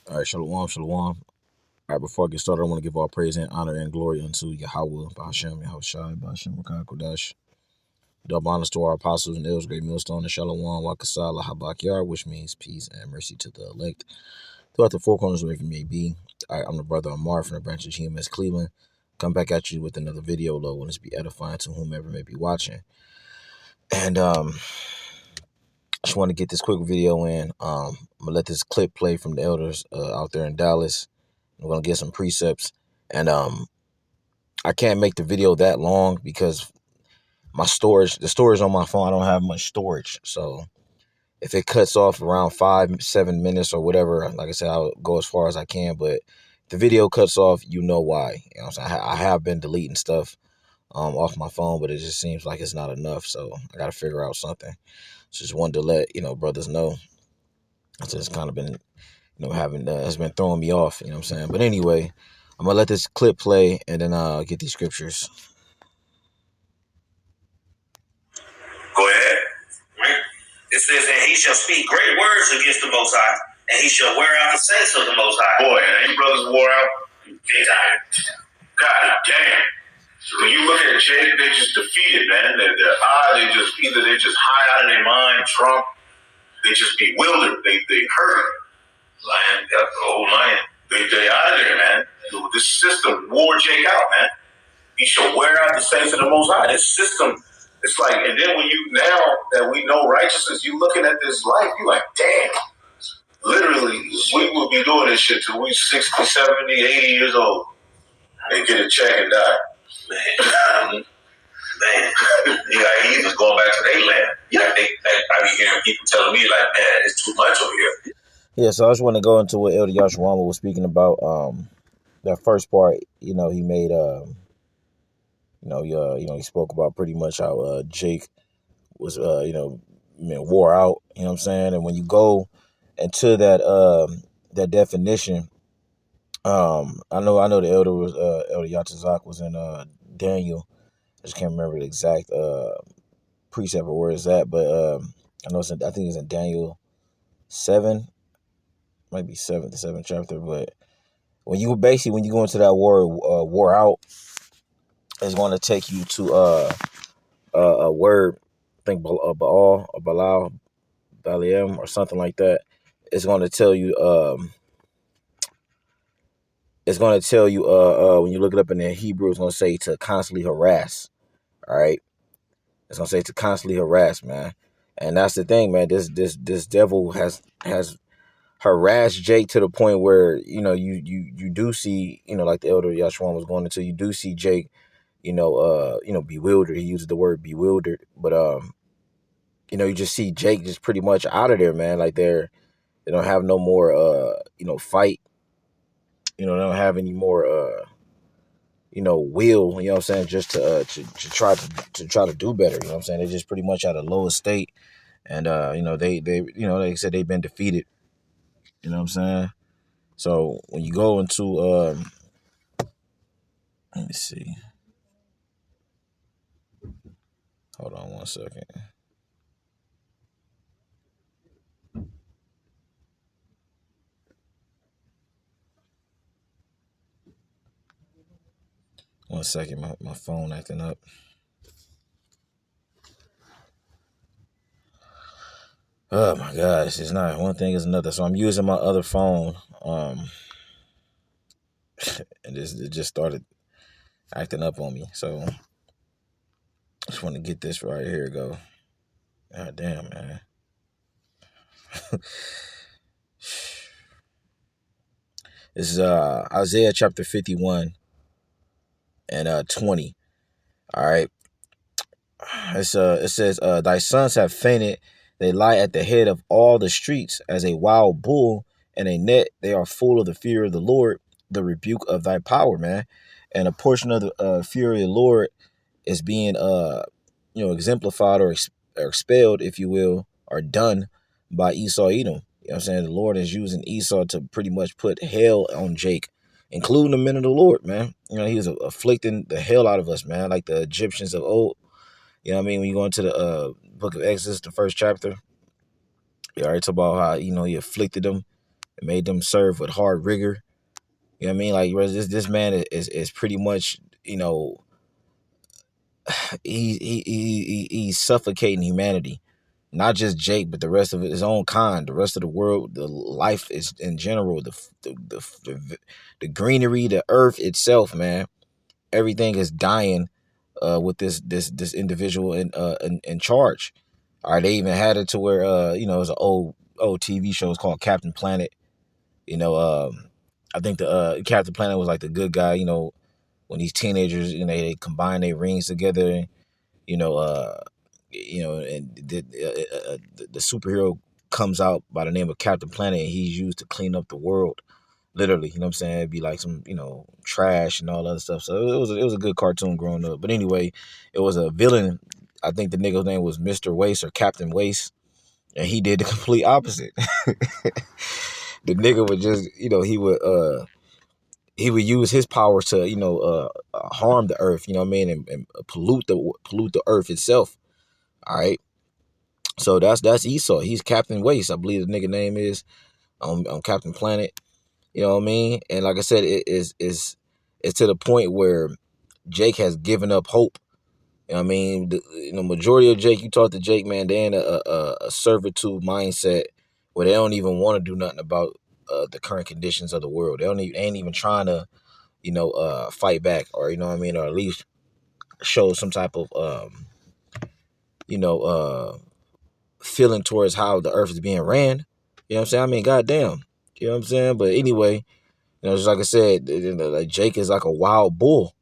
All right, shalom, shalom. All right, before I get started, I want to give all praise and honor and glory unto Yahweh, Bahashem, Yahushai, Bahashem, Rakah, Kodash. Double honors to our apostles and elders, great millstone, and shalom, Wakasah, Lahabak Yar, which means peace and mercy to the elect throughout the four corners wherever you may be. All right, I'm the brother Amar from the branch of GMS Cleveland. Come back at you with another video, Lord, when this be edifying to whomever may be watching. And I just want to get this quick video in. I'm gonna let this clip play from the elders out there in Dallas. I'm gonna get some precepts, and I can't make the video that long because the storage on my phone, I don't have much storage. So if it cuts off around 5-7 minutes or whatever, like I said, I'll go as far as I can. But if the video cuts off, you know why. You know what I'm saying? I have been deleting stuff off my phone, but it just seems like it's not enough. So I got to figure out something. Just wanted to let brothers know. It's just kind of been having it's been throwing me off. You know what I'm saying? But anyway, I'm gonna let this clip play and then get these scriptures. Go ahead. Right. It says that he shall speak great words against the Most High, and he shall wear out the saints of the Most High. Boy, and any brothers wore out? God damn. When you look at Jake, they just defeated, man. Their they're just high out of their mind, drunk. They just bewildered. They hurt. Lion, got the whole lion. They out of there, man. This system wore Jake out, man. He shall wear out the saints of the Most High. This system, it's like, and then when now that we know righteousness, you looking at this life, you like, damn. Literally, we will be doing this shit till we 60, 70, 80 years old and get a check and die. Man, yeah, he was going back to their land. Yeah, I be hearing people telling me like, man, it's too much over here. Yeah, so I just want to go into what Elder Yashwama was speaking about. That first part, he made, he spoke about pretty much how Jake was, wore out. You know what I'm saying? And when you go into that definition, I know the elder was Elder Yatazak was in Daniel. I just can't remember the exact precept or where it's at, but I think it's in Daniel 7, might be 7th, the 7th chapter. But when you go into that word wore out, it's going to take you to a word, I think Baal or Balal, Baliam or something like that. It's going to tell you when you look it up in the Hebrew, it's going to say to constantly harass. All right, it's going to say to constantly harass, man. And that's the thing, man. This devil has harassed Jake to the point where you do see, like the elder Yashwan was going into, you do see Jake bewildered. He uses the word bewildered, but you just see Jake just pretty much out of there, man. Like they don't have no more fight. They don't have any more will, you know what I'm saying, just to try to do better, you know what I'm saying? They're just pretty much at a lower state, and they like I said, they've been defeated, you know what I'm saying? So when you go into let me see. Hold on one second. One second, my phone acting up. Oh my God, this is not one thing is another. So I'm using my other phone, and it just started acting up on me. So I just want to get this right here. Go. God damn, man. This is Isaiah chapter 51 and 20. All right. It says, thy sons have fainted. They lie at the head of all the streets as a wild bull in a net. They are full of the fear of the Lord, the rebuke of thy power, man. And a portion of the fear of the Lord is being, exemplified or expelled, if you will, or done by Esau Edom. You know what I'm saying? The Lord is using Esau to pretty much put hell on Jake, including the men of the Lord, man. He was afflicting the hell out of us, man, like the Egyptians of old. You know what I mean? When you go into the book of Exodus, the first chapter, you already talk about how, he afflicted them. It made them serve with hard rigor. You know what I mean? Like this man is pretty much, you know, he's suffocating humanity. Not just Jake, but the rest of his own kind, the rest of the world, the life is in general, the greenery, the earth itself, man. Everything is dying with this individual in charge. All right, they even had it to where you know, it was an old TV show. It's called Captain Planet. You know, I think the Captain Planet was like the good guy. You know, when these teenagers, you know, they combine their rings together, and you know, and the superhero comes out by the name of Captain Planet, and he's used to clean up the world. Literally, you know what I'm saying? It'd be like some, you know, trash and all that other stuff. So it was a good cartoon growing up. But anyway, it was a villain. I think the nigga's name was Mr. Waste or Captain Waste, and he did the complete opposite. The nigga would just, you know, he would use his powers to, you know, harm the earth, you know what I mean, and pollute the earth itself. All right. So that's Esau. He's Captain Waste, I believe the nigga name is on Captain Planet. You know what I mean? And like I said, it's to the point where Jake has given up hope. You know what I mean? The majority of Jake, you talk to Jake, man, they're in a servitude mindset where they don't even want to do nothing about the current conditions of the world. They ain't even trying to, you know, fight back, or, you know what I mean, or at least show some type of, you know, feeling towards how the earth is being ran. You know what I'm saying? I mean, goddamn. You know what I'm saying? But anyway, you know, just like I said, like Jake is like a wild bull.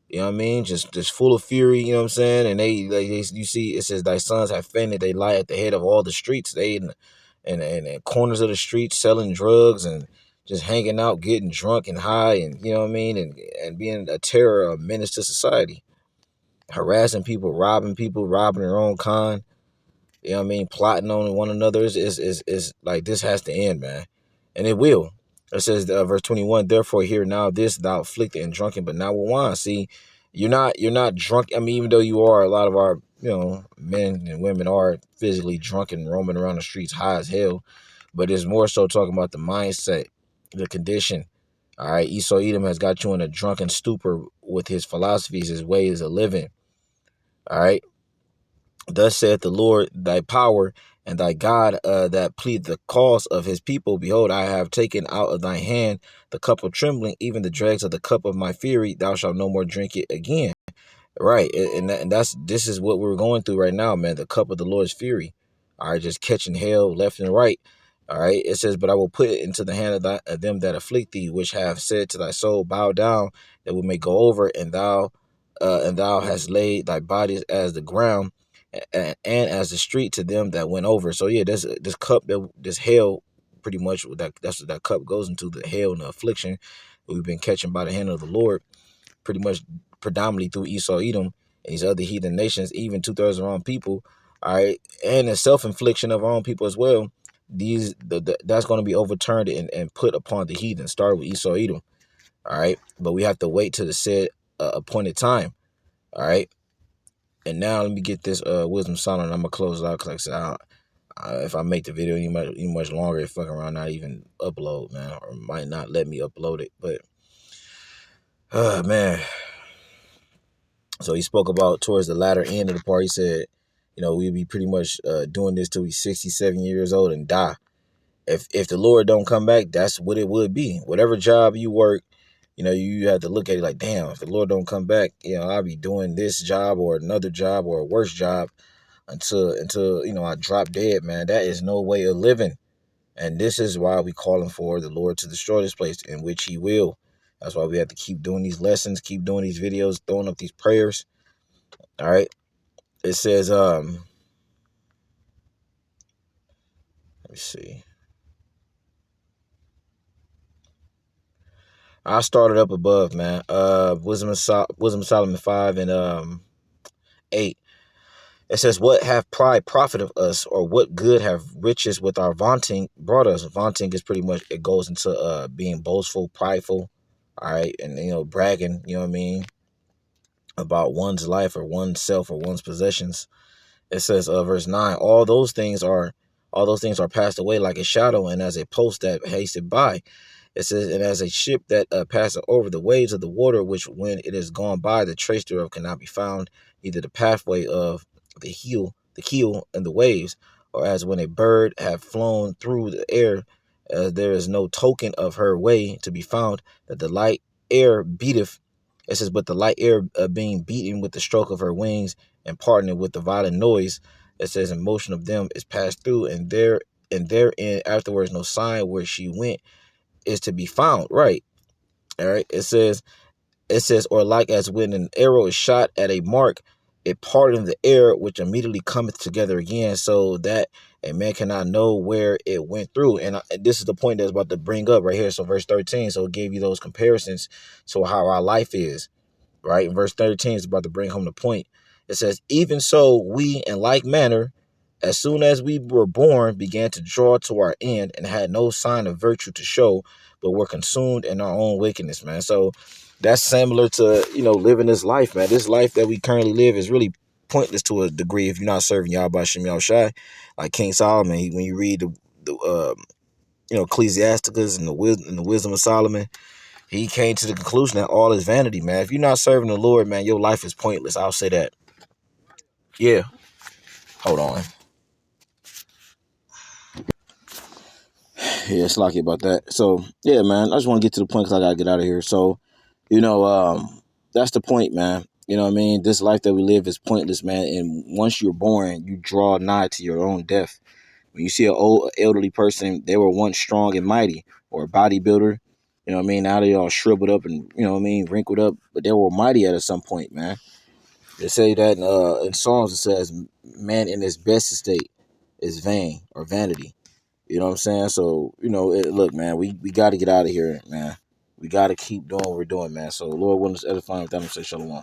You know what I mean? Just full of fury. You know what I'm saying? And you see, it says, "Thy sons have fainted. They lie at the head of all the streets. They in the corners of the streets selling drugs and just hanging out, getting drunk and high, and you know what I mean, and being a terror, a menace to society, harassing people, robbing their own kind. You know what I mean? Plotting on one another is like, this has to end, man. And it will. It says, verse 21, therefore hear now this, thou afflicted and drunken, but not with wine. See, you're not drunk. I mean, even though you are, a lot of our, you know, men and women are physically drunk and roaming around the streets high as hell, but it's more so talking about the mindset, the condition. All right, Esau Edom has got you in a drunken stupor with his philosophies, his ways of living. All right. Thus saith the Lord, thy power and thy God that plead the cause of his people. Behold, I have taken out of thy hand the cup of trembling, even the dregs of the cup of my fury. Thou shalt no more drink it again. Right. And this is what we're going through right now, man. The cup of the Lord's fury. All right. Just catching hell left and right. All right. It says, but I will put it into the hand of them that afflict thee, which have said to thy soul, bow down, that we may go over, and thou hast laid thy bodies as the ground, and as the street to them that went over. So yeah, this cup, this hell, pretty much that's what that cup goes into, the hell and the affliction we've been catching by the hand of the Lord, pretty much predominantly through Esau Edom and these other heathen nations, even 2/3 of our own people. All right, and the self-infliction of our own people as well. That's going to be overturned and put upon the heathen. Started with Esau Edom. All right, but we have to wait till the said appointed time. All right. And now let me get this wisdom sound, and I'm gonna close it out, because like I said, if I make the video any much longer, it fucking around not even upload, man, or might not let me upload it. But man, so he spoke about towards the latter end of the part. He said, you know, we'd be pretty much doing this till we 67 years old and die. If the Lord don't come back, that's what it would be. Whatever job you work, you know, you have to look at it like, damn, if the Lord don't come back, you know, I'll be doing this job or another job or a worse job until you know, I drop dead, man. That is no way of living. And this is why we calling for the Lord to destroy this place, in which he will. That's why we have to keep doing these lessons, keep doing these videos, throwing up these prayers. All right. It says, let me see. I started up above, man. Wisdom of Solomon 5 and 8. It says, what have pride profited us, or what good have riches with our vaunting brought us? Vaunting is pretty much, it goes into being boastful, prideful, all right, and, you know, bragging, you know what I mean, about one's life or oneself or one's possessions. It says, verse 9, all all those things are passed away like a shadow and as a post that hasted by. It says, and as a ship that passeth over the waves of the water, which when it is gone by, the trace thereof cannot be found, neither the pathway of the keel and the waves, or as when a bird have flown through the air, there is no token of her way to be found, that the light air beateth. It says, but the light air being beaten with the stroke of her wings and partnered with the violent noise, it says, in motion of them is passed through, and therein afterwards no sign where she went is to be found. Right. All right. It says, or like as when an arrow is shot at a mark, it parted in the air, which immediately cometh together again, so that a man cannot know where it went through. And this is the point that's about to bring up right here. So verse 13, so it gave you those comparisons to how our life is, right? In verse 13 is about to bring home the point. It says, even so we in like manner, as soon as we were born, began to draw to our end and had no sign of virtue to show, but were consumed in our own wickedness, man. So that's similar to, living this life, man. This life that we currently live is really pointless to a degree if you're not serving Yahweh Shem Yahushai. Like King Solomon, when you read the Ecclesiasticus and the wisdom of Solomon, he came to the conclusion that all is vanity, man. If you're not serving the Lord, man, your life is pointless. I'll say that. Yeah. Hold on. Yeah, it's lucky about that. So, yeah, man, I just want to get to the point because I got to get out of here. So, that's the point, man. You know what I mean? This life that we live is pointless, man. And once you're born, you draw nigh to your own death. When you see an old elderly person, they were once strong and mighty, or a bodybuilder. You know what I mean? Now they all shriveled up and, wrinkled up. But they were mighty at some point, man. They say that in Psalms it says, man in his best estate is vain or vanity. You know what I'm saying? So, look, man, we got to get out of here, man. We got to keep doing what we're doing, man. So, Lord willing, us edifying with that, and say shalom.